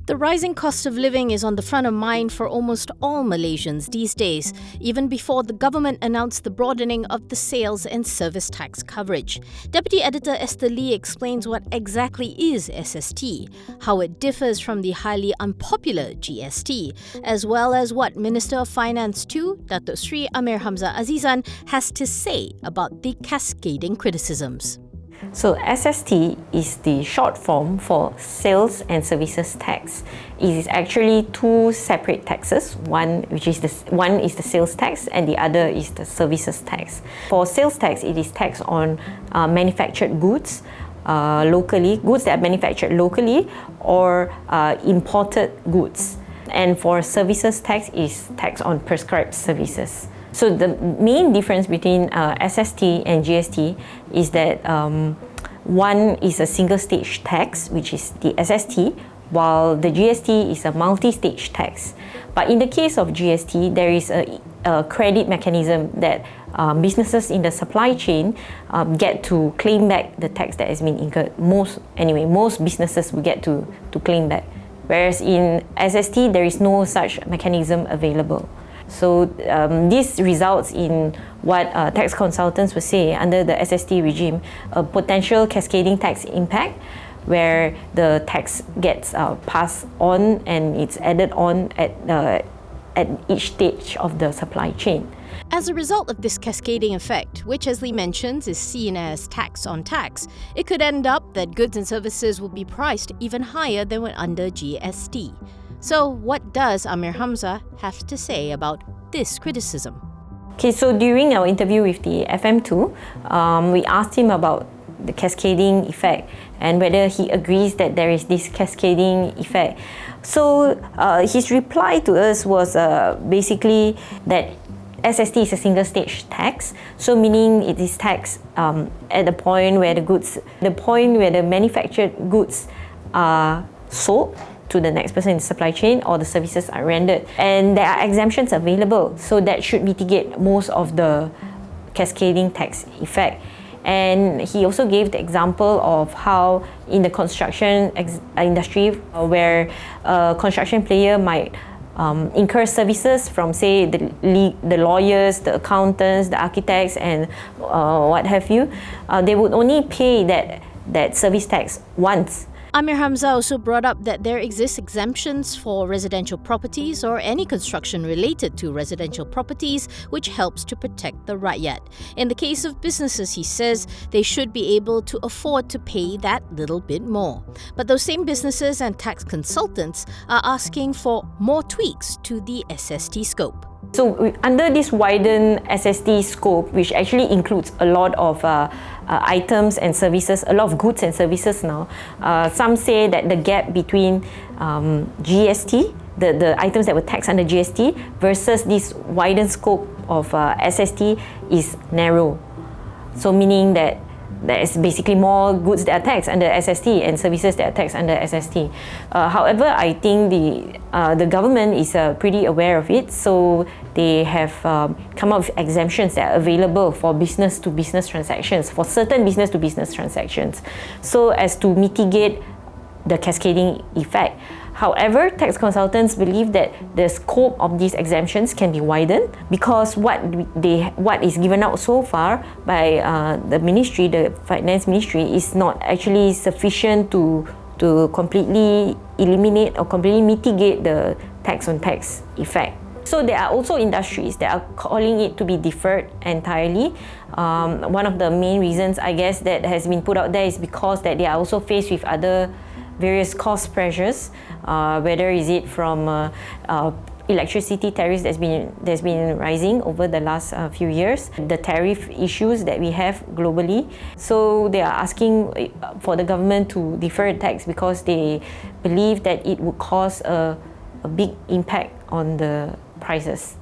The rising cost of living is on the front of mind for almost all Malaysians these days, even before the government announced the broadening of the sales and service tax coverage. Deputy Editor Esther Lee explains what exactly is SST, how it differs from the highly unpopular GST, as well as what Minister of Finance too, Datuk Sri Amir Hamzah Azizan, has to say about the cascading criticisms. So SST is the short form for Sales and Services Tax. It is actually two separate taxes. One is the sales tax and the other is the services tax. For sales tax, it is tax on manufactured goods locally, goods that are manufactured locally or imported goods. And for services tax is tax on prescribed services. So the main difference between SST and GST is that one is a single stage tax, which is the SST, while the GST is a multi-stage tax. But in the case of GST, there is a credit mechanism that businesses in the supply chain get to claim back the tax that has been incurred. Most businesses will get to claim back. Whereas in SST, there is no such mechanism available. So this results in what tax consultants would say under the SST regime, a potential cascading tax impact where the tax gets passed on and it's added on at each stage of the supply chain. As a result of this cascading effect, which as Lee mentions is seen as tax on tax, it could end up that goods and services will be priced even higher than when under GST. So what does Amir Hamzah have to say about this criticism? Okay, so during our interview with the FM2, we asked him about the cascading effect and whether he agrees that there is this cascading effect. So his reply to us was basically that SST is a single stage tax, so meaning it is taxed at the point where the manufactured goods are sold to the next person in the supply chain or the services are rendered. And there are exemptions available, so that should mitigate most of the cascading tax effect. And he also gave the example of how in the construction industry where a construction player might incur services from, say, the lawyers, the accountants, the architects, and what have you, they would only pay that service tax once. Amir Hamzah also brought up that there exist exemptions for residential properties or any construction related to residential properties, which helps to protect the rakyat. In the case of businesses, he says, they should be able to afford to pay that little bit more. But those same businesses and tax consultants are asking for more tweaks to the SST scope. So under this widened SST scope, which actually includes a lot of items and services, a lot of goods and services now, some say that the gap between GST, the items that were taxed under GST, versus this widened scope of SST is narrow. So meaning that there is basically more goods that are taxed under SST and services that are taxed under SST. However, I think the government is pretty aware of it, so they have come up with exemptions that are available for business-to-business transactions, for certain business-to-business transactions, so as to mitigate the cascading effect. However, tax consultants believe that the scope of these exemptions can be widened because what is given out so far by the ministry, the finance ministry, is not actually sufficient to completely eliminate or completely mitigate the tax on tax effect. So there are also industries that are calling it to be deferred entirely. One of the main reasons, I guess, that has been put out there is because that they are also faced with other various cost pressures, whether is it from electricity tariffs that's been rising over the last few years, the tariff issues that we have globally. So they are asking for the government to defer tax because they believe that it would cause a big impact on the prices.